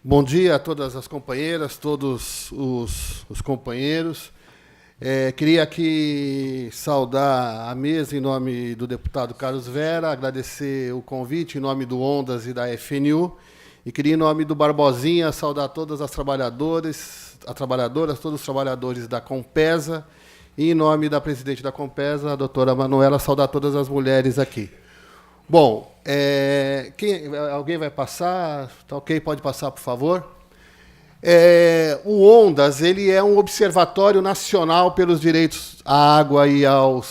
Bom dia a todas as companheiras, todos os companheiros. Queria aqui saudar a mesa em nome do deputado Carlos Vera, agradecer o convite em nome do Ondas e da FNU, e queria, em nome do Barbosinha, saudar todas as trabalhadoras, todos os trabalhadores da Compesa, e em nome da presidente da Compesa, a doutora Manuela, saudar todas as mulheres aqui. Bom, alguém vai passar? Tá ok? Pode passar, por favor. O Ondas, ele é um observatório nacional pelos direitos à água e ao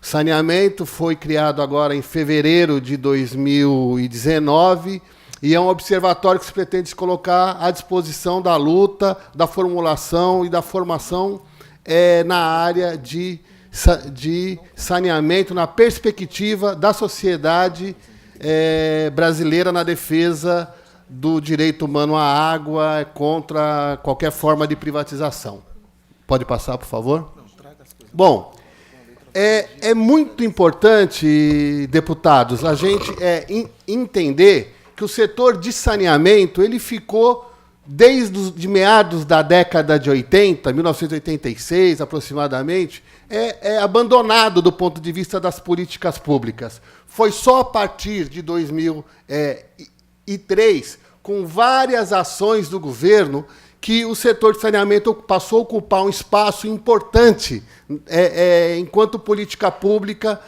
saneamento. Foi criado agora em fevereiro de 2019 e é um observatório que se pretende se colocar à disposição da luta, da formulação e da formação na área de saneamento, na perspectiva da sociedade brasileira na defesa do direito humano à água contra qualquer forma de privatização. Pode passar, por favor? Bom, é muito importante, deputados, a gente entender que o setor de saneamento ele ficou desde meados da década de 80, 1986 aproximadamente, abandonado do ponto de vista das políticas públicas. Foi só a partir de 2003, com várias ações do governo, que o setor de saneamento passou a ocupar um espaço importante enquanto política pública,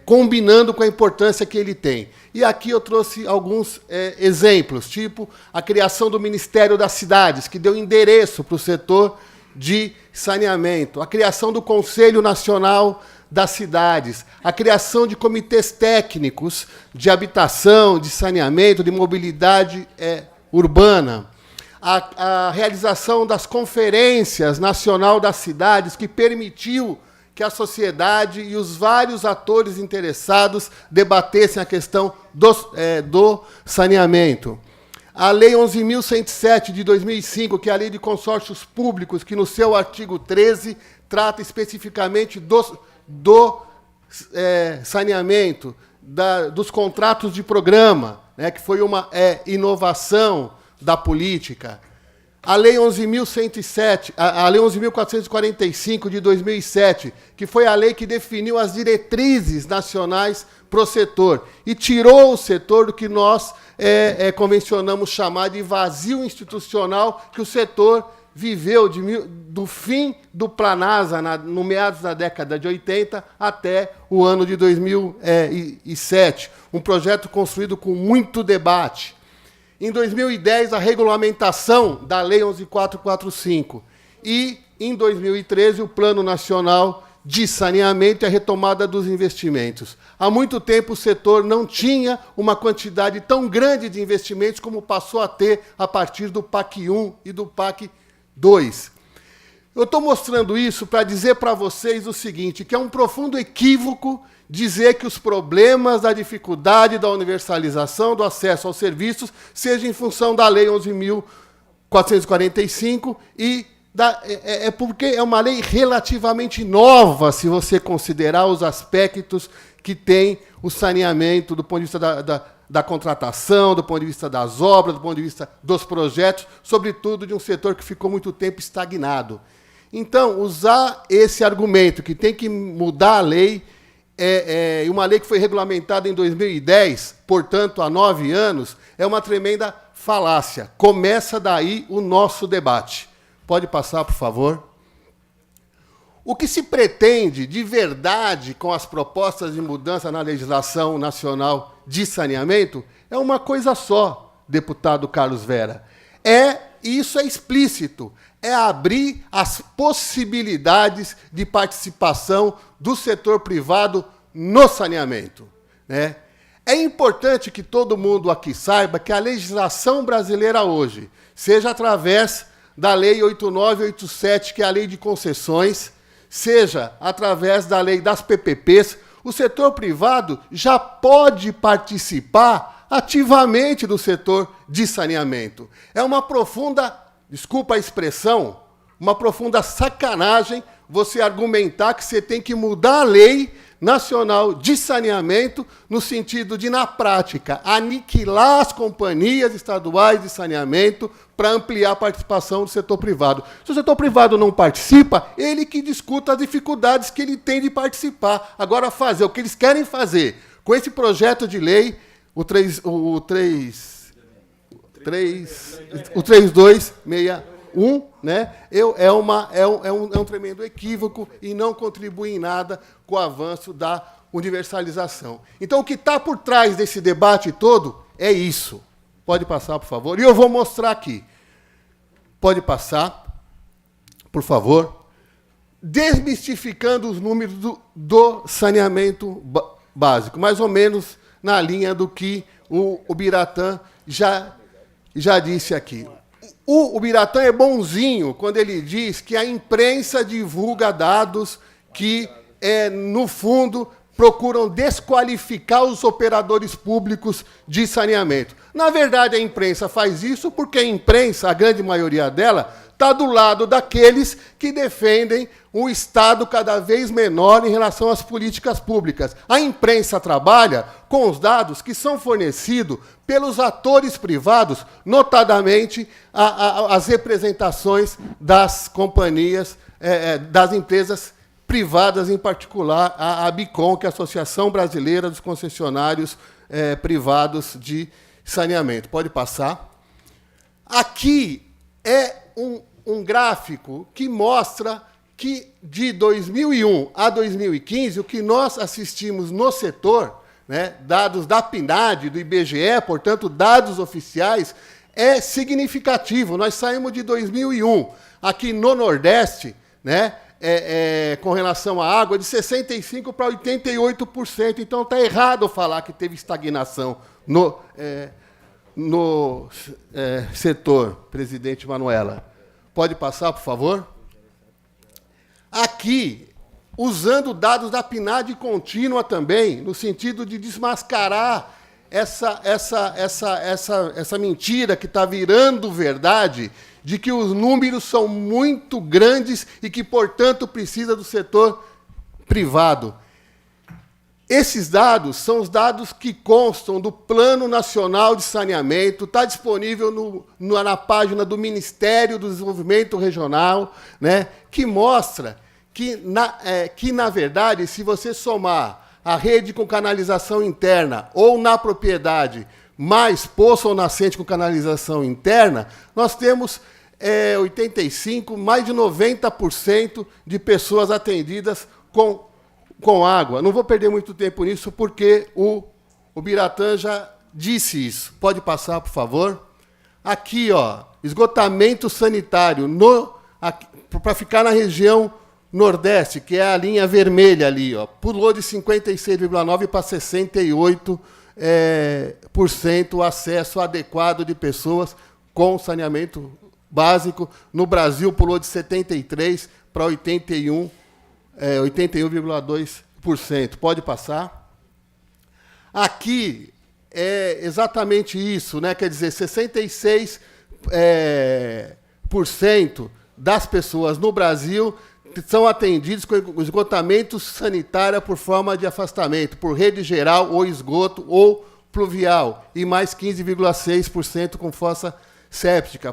combinando com a importância que ele tem. E aqui eu trouxe alguns exemplos, tipo a criação do Ministério das Cidades, que deu endereço para o setor de saneamento, a criação do Conselho Nacional das Cidades, a criação de comitês técnicos de habitação, de saneamento, de mobilidade urbana, a realização das conferências nacional das cidades, que permitiu que a sociedade e os vários atores interessados debatessem a questão do saneamento. A Lei 11.107, de 2005, que é a Lei de Consórcios Públicos, que, no seu artigo 13, trata especificamente do saneamento, dos contratos de programa, que foi uma inovação da política. A Lei 11.107, a Lei 11.445, de 2007, que foi a lei que definiu as diretrizes nacionais para o setor e tirou o setor do que nós convencionamos chamar de vazio institucional, que o setor viveu do fim do Planasa, no meados da década de 80, até o ano de 2007. Um projeto construído com muito debate. Em 2010, a regulamentação da Lei 11.445. E, em 2013, o Plano Nacional de Saneamento e a retomada dos investimentos. Há muito tempo, o setor não tinha uma quantidade tão grande de investimentos como passou a ter a partir do PAC 1 e do PAC 2. Eu estou mostrando isso para dizer para vocês o seguinte, que é um profundo equívoco dizer que os problemas da dificuldade da universalização do acesso aos serviços seja em função da Lei 11.445 e porque é uma lei relativamente nova, se você considerar os aspectos que tem o saneamento do ponto de vista da contratação, do ponto de vista das obras, do ponto de vista dos projetos, sobretudo de um setor que ficou muito tempo estagnado. Então, usar esse argumento que tem que mudar a lei, uma lei que foi regulamentada em 2010, portanto, há 9 anos, é uma tremenda falácia. Começa daí o nosso debate. Pode passar, por favor. O que se pretende, de verdade, com as propostas de mudança na legislação nacional de saneamento, é uma coisa só, deputado Carlos Vera. Isso é explícito, é abrir as possibilidades de participação do setor privado no saneamento. É importante que todo mundo aqui saiba que a legislação brasileira hoje, seja através da Lei 8.987, que é a Lei de Concessões, seja através da Lei das PPPs, o setor privado já pode participar ativamente do setor de saneamento. É uma profunda, desculpa a expressão, uma profunda sacanagem você argumentar que você tem que mudar a lei Nacional de Saneamento, no sentido de, na prática, aniquilar as companhias estaduais de saneamento para ampliar a participação do setor privado. Se o setor privado não participa, ele que discuta as dificuldades que ele tem de participar. Agora, fazer o que eles querem fazer com esse projeto de lei, o 3261, né, é um tremendo equívoco e não contribui em nada com o avanço da universalização. Então, o que está por trás desse debate todo é isso. Pode passar, por favor. E eu vou mostrar aqui. Pode passar, por favor. Desmistificando os números do saneamento básico, mais ou menos na linha do que o Biratã já disse aqui. O Biratã é bonzinho quando ele diz que a imprensa divulga dados que, no fundo, procuram desqualificar os operadores públicos de saneamento. Na verdade, a imprensa faz isso porque a imprensa, a grande maioria dela, está do lado daqueles que defendem um Estado cada vez menor em relação às políticas públicas. A imprensa trabalha com os dados que são fornecidos pelos atores privados, notadamente as representações das companhias, das empresas privadas, em particular a ABICOM, que é a Associação Brasileira dos Concessionários Privados de Saneamento. Pode passar. Aqui é um gráfico que mostra que, de 2001 a 2015, o que nós assistimos no setor, né, dados da PNAD, do IBGE, portanto, dados oficiais, é significativo. Nós saímos de 2001, aqui no Nordeste, né, com relação à água, de 65% para 88%. Então, está errado falar que teve estagnação no setor, presidente Manuela. Pode passar, por favor? Aqui, usando dados da PNAD contínua também, no sentido de desmascarar essa mentira que está virando verdade, de que os números são muito grandes e que, portanto, precisa do setor privado. Esses dados são os dados que constam do Plano Nacional de Saneamento, está disponível na página do Ministério do Desenvolvimento Regional, né, que mostra que, na verdade, se você somar a rede com canalização interna ou na propriedade mais poço ou nascente com canalização interna, nós temos 85%, mais de 90% de pessoas atendidas com água. Não vou perder muito tempo nisso, porque o Biratã já disse isso. Pode passar, por favor. Aqui, ó, esgotamento sanitário, para ficar na região Nordeste, que é a linha vermelha ali, ó, pulou de 56,9% para 68% o acesso adequado de pessoas com saneamento básico. No Brasil, pulou de 73% para 81,2%. Pode passar. Aqui é exatamente isso, né? Quer dizer, 66% das pessoas no Brasil são atendidos com esgotamento sanitário por forma de afastamento, por rede geral ou esgoto ou pluvial, e mais 15,6% com fossa séptica.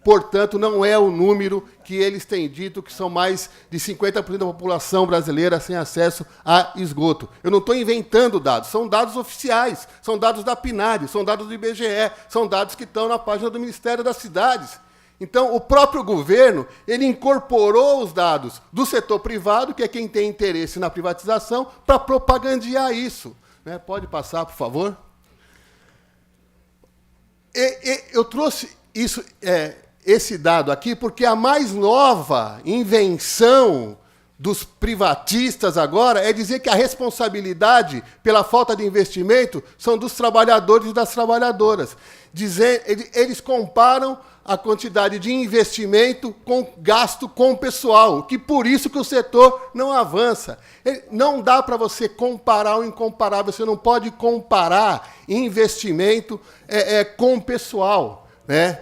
Portanto, não é o número que eles têm dito, que são mais de 50% da população brasileira sem acesso a esgoto. Eu não estou inventando dados, são dados oficiais, são dados da PNAD, são dados do IBGE, são dados que estão na página do Ministério das Cidades. Então, o próprio governo, ele incorporou os dados do setor privado, que é quem tem interesse na privatização, para propagandear isso. Né? Pode passar, por favor. Eu trouxe esse dado aqui porque a mais nova invenção dos privatistas agora é dizer que a responsabilidade pela falta de investimento são dos trabalhadores e das trabalhadoras. Eles comparam a quantidade de investimento com gasto com o pessoal, que por isso que o setor não avança. Não dá para você comparar o incomparável, você não pode comparar investimento com o pessoal, né?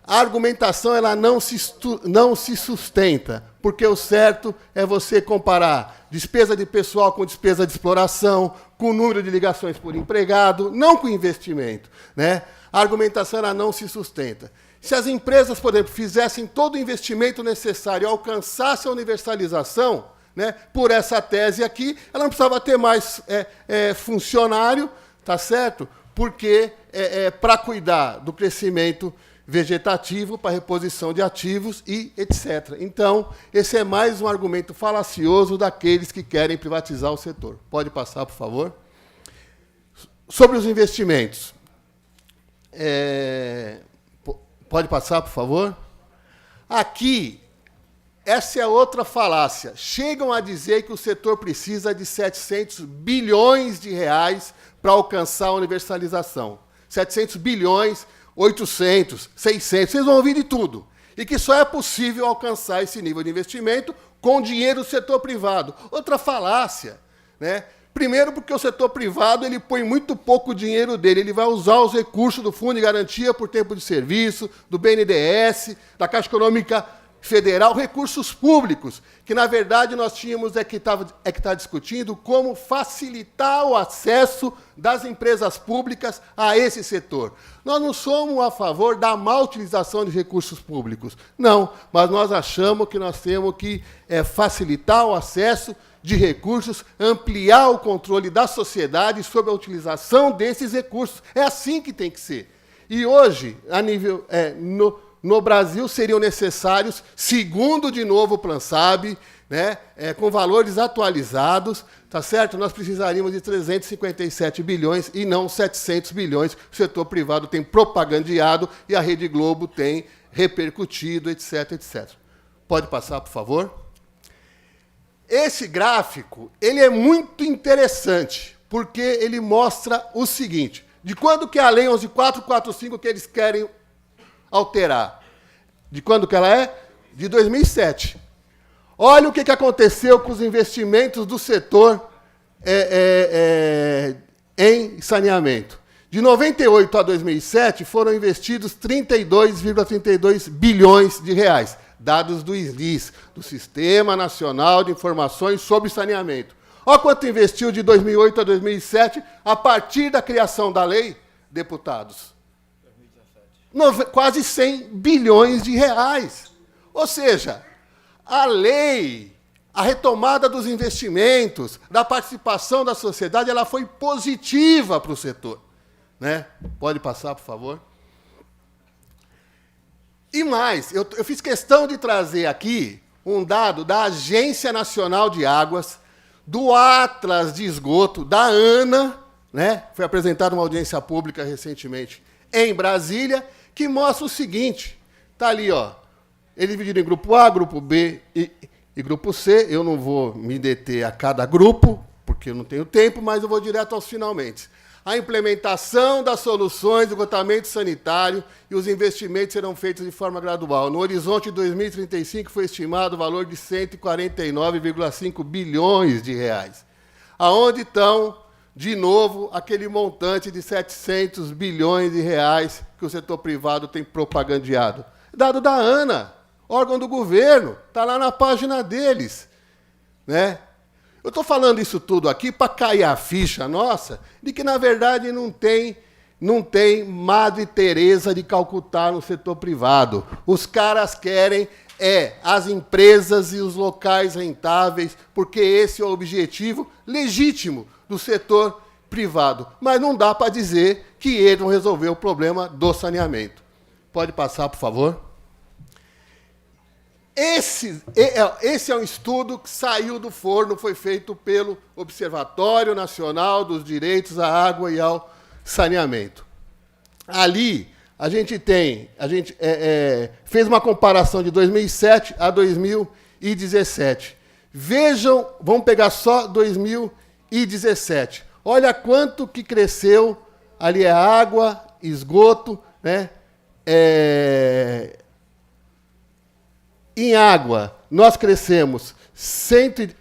a argumentação ela não se sustenta, porque o certo é você comparar despesa de pessoal com despesa de exploração, com o número de ligações por empregado, não com investimento, né? A argumentação ela não se sustenta. Se as empresas, por exemplo, fizessem todo o investimento necessário e alcançassem a universalização, né, por essa tese aqui, ela não precisava ter mais funcionário, tá certo? Porque para cuidar do crescimento vegetativo, para reposição de ativos e etc. Então, esse é mais um argumento falacioso daqueles que querem privatizar o setor. Pode passar, por favor? Sobre os investimentos. Pode passar, por favor? Aqui, essa é outra falácia. Chegam a dizer que o setor precisa de 700 bilhões de reais para alcançar a universalização. 700 bilhões, 800, 600, vocês vão ouvir de tudo. E que só é possível alcançar esse nível de investimento com dinheiro do setor privado. Outra falácia, né? Primeiro, porque o setor privado ele põe muito pouco dinheiro dele. Ele vai usar os recursos do Fundo de Garantia por Tempo de Serviço, do BNDES, da Caixa Econômica Federal, recursos públicos, que, na verdade, nós tínhamos que estar discutindo como facilitar o acesso das empresas públicas a esse setor. Nós não somos a favor da má utilização de recursos públicos, não, mas nós achamos que nós temos que facilitar o acesso de recursos, ampliar o controle da sociedade sobre a utilização desses recursos. É assim que tem que ser. E hoje, a nível no Brasil, seriam necessários, segundo de novo o PlanSab, né, com valores atualizados, tá certo? Nós precisaríamos de 357 bilhões e não 700 bilhões. O setor privado tem propagandeado e a Rede Globo tem repercutido, etc, etc. Pode passar, por favor? Esse gráfico ele é muito interessante, porque ele mostra o seguinte, de quando que a Lei 11.445 que eles querem alterar. De quando que ela é? De 2007. Olha o que aconteceu com os investimentos do setor em saneamento. De 98 a 2007, foram investidos 32,32 bilhões de reais, dados do SNIS, do Sistema Nacional de Informações sobre Saneamento. Olha quanto investiu de 2008 a 2007, a partir da criação da lei, deputados. Quase 100 bilhões de reais. Ou seja, a lei, a retomada dos investimentos, da participação da sociedade, ela foi positiva para o setor. Né? Pode passar, por favor. E mais, eu fiz questão de trazer aqui um dado da Agência Nacional de Águas, do Atlas de Esgoto, da ANA, né? Foi apresentada uma audiência pública recentemente em Brasília, que mostra o seguinte, está ali, ó, ele dividido em grupo A, grupo B e grupo C. Eu não vou me deter a cada grupo, porque eu não tenho tempo, mas eu vou direto aos finalmente. A implementação das soluções de esgotamento sanitário e os investimentos serão feitos de forma gradual. No horizonte de 2035 foi estimado o valor de 149,5 bilhões de reais. Aonde estão, de novo, aquele montante de 700 bilhões de reais que o setor privado tem propagandeado? Dado da ANA, órgão do governo, está lá na página deles, né? Eu estou falando isso tudo aqui para cair a ficha nossa de que, na verdade, não tem Madre Teresa de Calcutá no setor privado. Os caras querem as empresas e os locais rentáveis, porque esse é o objetivo legítimo do setor privado. Mas não dá para dizer que eles vão resolver o problema do saneamento. Pode passar, por favor? Esse é um estudo que saiu do forno, foi feito pelo Observatório Nacional dos Direitos à Água e ao Saneamento. Ali, a gente fez uma comparação de 2007 a 2017. Vejam, vamos pegar só 2017. Olha quanto que cresceu, ali é água, esgoto, né? Em água, nós crescemos,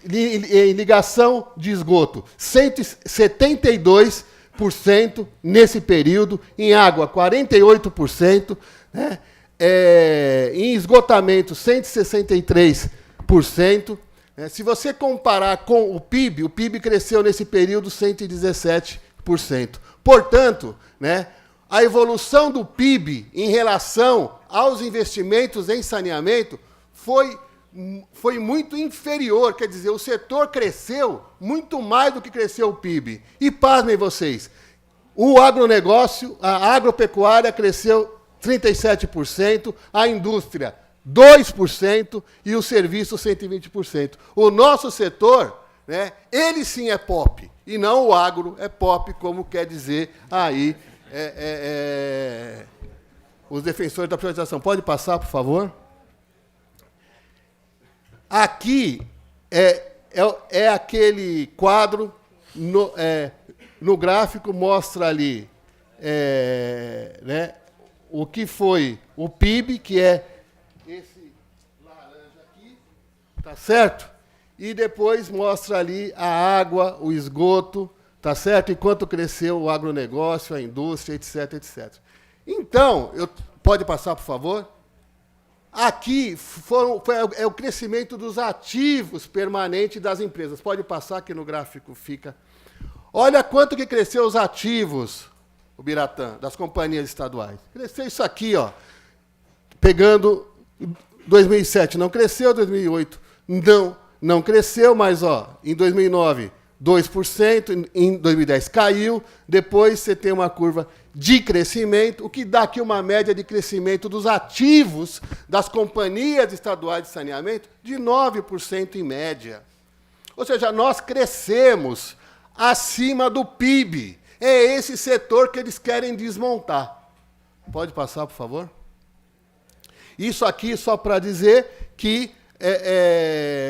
em ligação de esgoto, 172% nesse período, em água, 48%, né? Em esgotamento, 163%. Né? Se você comparar com o PIB cresceu nesse período 117%. Portanto, né, a evolução do PIB em relação aos investimentos em saneamento foi muito inferior. Quer dizer, o setor cresceu muito mais do que cresceu o PIB. E pasmem vocês, o agronegócio, a agropecuária cresceu 37%, a indústria 2% e o serviço 120%. O nosso setor, né, ele sim é pop, e não o agro é pop, como quer dizer aí os defensores da privatização. Pode passar, por favor? Aqui é aquele quadro, no gráfico mostra ali né, o que foi o PIB, que é esse laranja aqui, tá certo? E depois mostra ali a água, o esgoto, tá certo? E quanto cresceu o agronegócio, a indústria, etc, etc. Então, pode passar, por favor? Aqui é o crescimento dos ativos permanentes das empresas. Pode passar, que no gráfico fica. Olha quanto que cresceu os ativos, o Biratã, das companhias estaduais. Cresceu isso aqui, ó. Pegando 2007 não cresceu, 2008 não cresceu, mas ó, em 2009 2%, em 2010 caiu, depois você tem uma curva de crescimento, o que dá aqui uma média de crescimento dos ativos das companhias estaduais de saneamento de 9% em média. Ou seja, nós crescemos acima do PIB. É esse setor que eles querem desmontar. Pode passar, por favor? Isso aqui só para dizer que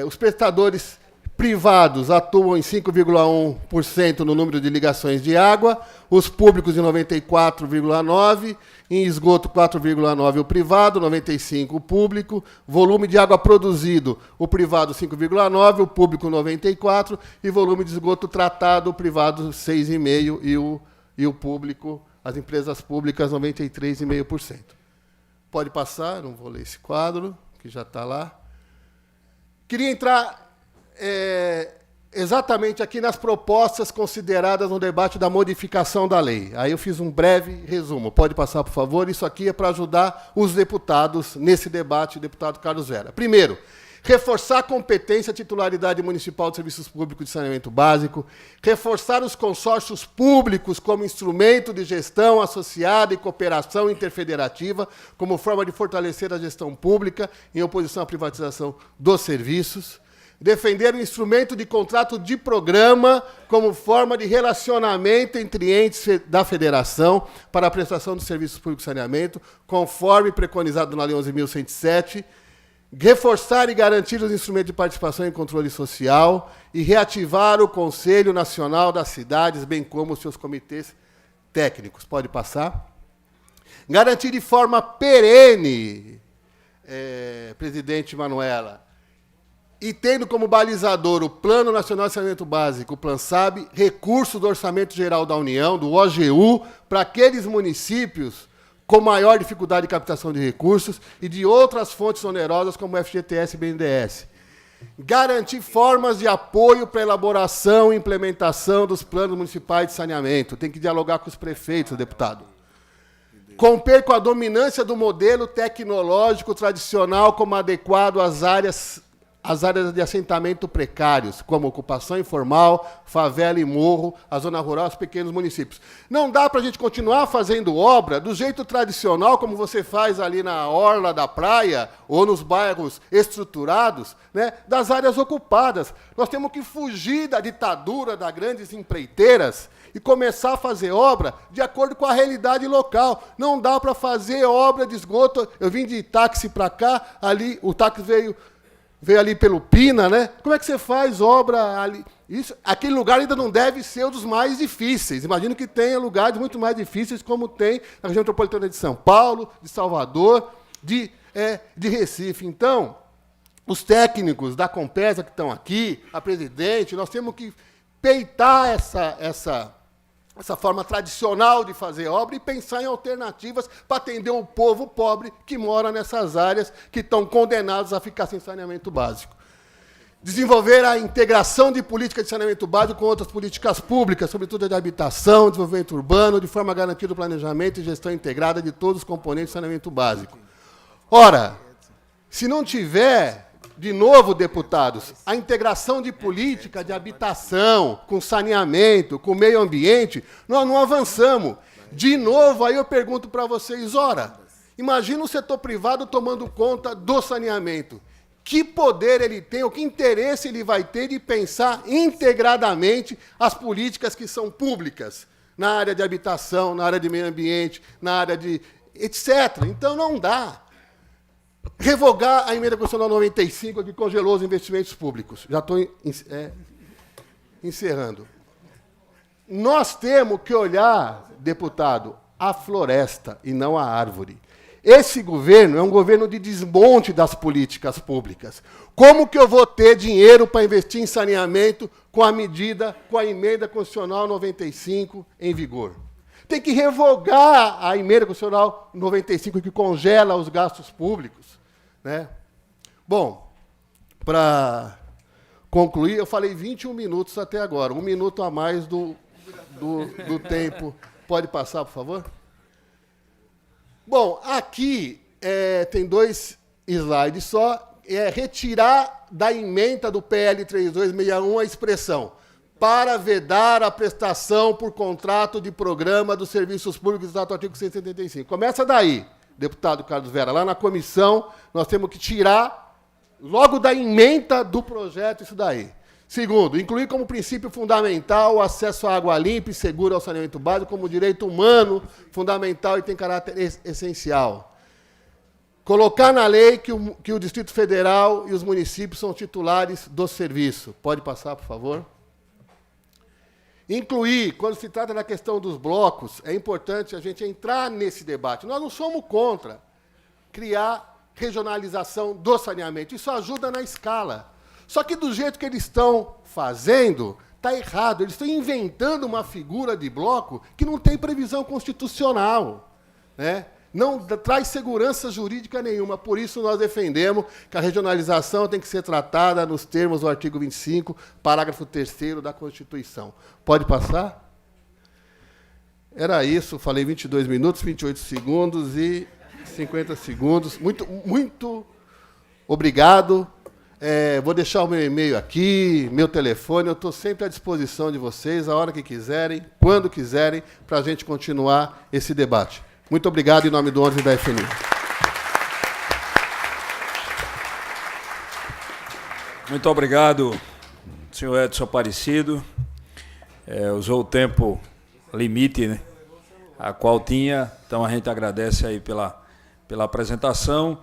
os prestadores privados atuam em 5,1% no número de ligações de água, os públicos em 94,9%, em esgoto 4,9% o privado, 95% o público, volume de água produzido, o privado 5,9%, o público 94%, e volume de esgoto tratado, o privado 6,5% e o público, as empresas públicas 93,5%. Pode passar, não vou ler esse quadro, que já está lá. Queria entrar exatamente aqui nas propostas consideradas no debate da modificação da lei. Aí eu fiz um breve resumo. Pode passar, por favor? Isso aqui é para ajudar os deputados nesse debate, deputado Carlos Vera. Primeiro, reforçar a competência e titularidade municipal de serviços públicos de saneamento básico, reforçar os consórcios públicos como instrumento de gestão associada e cooperação interfederativa, como forma de fortalecer a gestão pública em oposição à privatização dos serviços, defender o instrumento de contrato de programa como forma de relacionamento entre entes da federação para a prestação dos serviços públicos de saneamento, conforme preconizado na Lei 11.107, reforçar e garantir os instrumentos de participação e controle social e reativar o Conselho Nacional das Cidades, bem como os seus comitês técnicos. Pode passar? Garantir de forma perene, presidente Manuela, e tendo como balizador o Plano Nacional de Saneamento Básico, o PLANSAB, recurso do Orçamento Geral da União, do OGU, para aqueles municípios com maior dificuldade de captação de recursos e de outras fontes onerosas, como o FGTS e BNDES. Garantir formas de apoio para a elaboração e implementação dos planos municipais de saneamento. Tem que dialogar com os prefeitos, deputado. Romper com a dominância do modelo tecnológico tradicional como adequado às áreas de assentamento precários, como ocupação informal, favela e morro, a zona rural, os pequenos municípios. Não dá para a gente continuar fazendo obra do jeito tradicional, como você faz ali na orla da praia ou nos bairros estruturados, né, das áreas ocupadas. Nós temos que fugir da ditadura das grandes empreiteiras e começar a fazer obra de acordo com a realidade local. Não dá para fazer obra de esgoto. Eu vim de táxi para cá, ali o táxi veio ali pelo Pina, né? Como é que você faz obra ali? Aquele lugar ainda não deve ser um dos mais difíceis. Imagino que tenha lugares muito mais difíceis, como tem na região metropolitana de São Paulo, de Salvador, de Recife. Então, os técnicos da Compesa que estão aqui, a presidente, nós temos que peitar essa forma tradicional de fazer obra e pensar em alternativas para atender o povo pobre que mora nessas áreas que estão condenados a ficar sem saneamento básico. Desenvolver a integração de políticas de saneamento básico com outras políticas públicas, sobretudo a de habitação, desenvolvimento urbano, de forma a garantir o planejamento e gestão integrada de todos os componentes de saneamento básico. Ora, se não tiver, de novo, deputados, a integração de política de habitação, com saneamento, com meio ambiente, nós não avançamos. De novo, aí eu pergunto para vocês, ora, imagina o setor privado tomando conta do saneamento. Que poder ele tem, ou que interesse ele vai ter de pensar integradamente as políticas que são públicas, na área de habitação, na área de meio ambiente, na área de etc. Então, não dá. Revogar a emenda constitucional 95, que congelou os investimentos públicos. Já estou encerrando. Nós temos que olhar, deputado, a floresta e não a árvore. Esse governo é um governo de desmonte das políticas públicas. Como que eu vou ter dinheiro para investir em saneamento com a medida, com a emenda constitucional 95 em vigor? Tem que revogar a emenda constitucional 95, que congela os gastos públicos. Né? Bom, para concluir, eu falei 21 minutos até agora, 1 minuto a mais do tempo. Pode passar, por favor? Bom, aqui tem 2 slides só. Retirar da emenda do PL 3261 a expressão para vedar a prestação por contrato de programa dos serviços públicos do artigo 175. Começa daí, deputado Carlos Vera. Lá na comissão, nós temos que tirar, logo da emenda do projeto, isso daí. Segundo, incluir como princípio fundamental o acesso à água limpa e segura ao saneamento básico como direito humano fundamental e tem caráter essencial. Colocar na lei que o Distrito Federal e os municípios são titulares do serviço. Pode passar, por favor? Incluir, quando se trata da questão dos blocos, é importante a gente entrar nesse debate. Nós não somos contra criar regionalização do saneamento. Isso ajuda na escala. Só que do jeito que eles estão fazendo, está errado. Eles estão inventando uma figura de bloco que não tem previsão constitucional, né? Não traz segurança jurídica nenhuma. Por isso, nós defendemos que a regionalização tem que ser tratada nos termos do artigo 25, parágrafo 3º da Constituição. Pode passar? Era isso. Falei 22 minutos, 28 segundos e 50 segundos. Muito obrigado. Vou deixar o meu e-mail aqui, meu telefone. Eu estou sempre à disposição de vocês, a hora que quiserem, quando quiserem, para a gente continuar esse debate. Muito obrigado em nome do 11 da FNI. Muito obrigado, senhor Edson Aparecido. Usou o tempo limite, né, a qual tinha, então a gente agradece aí pela apresentação.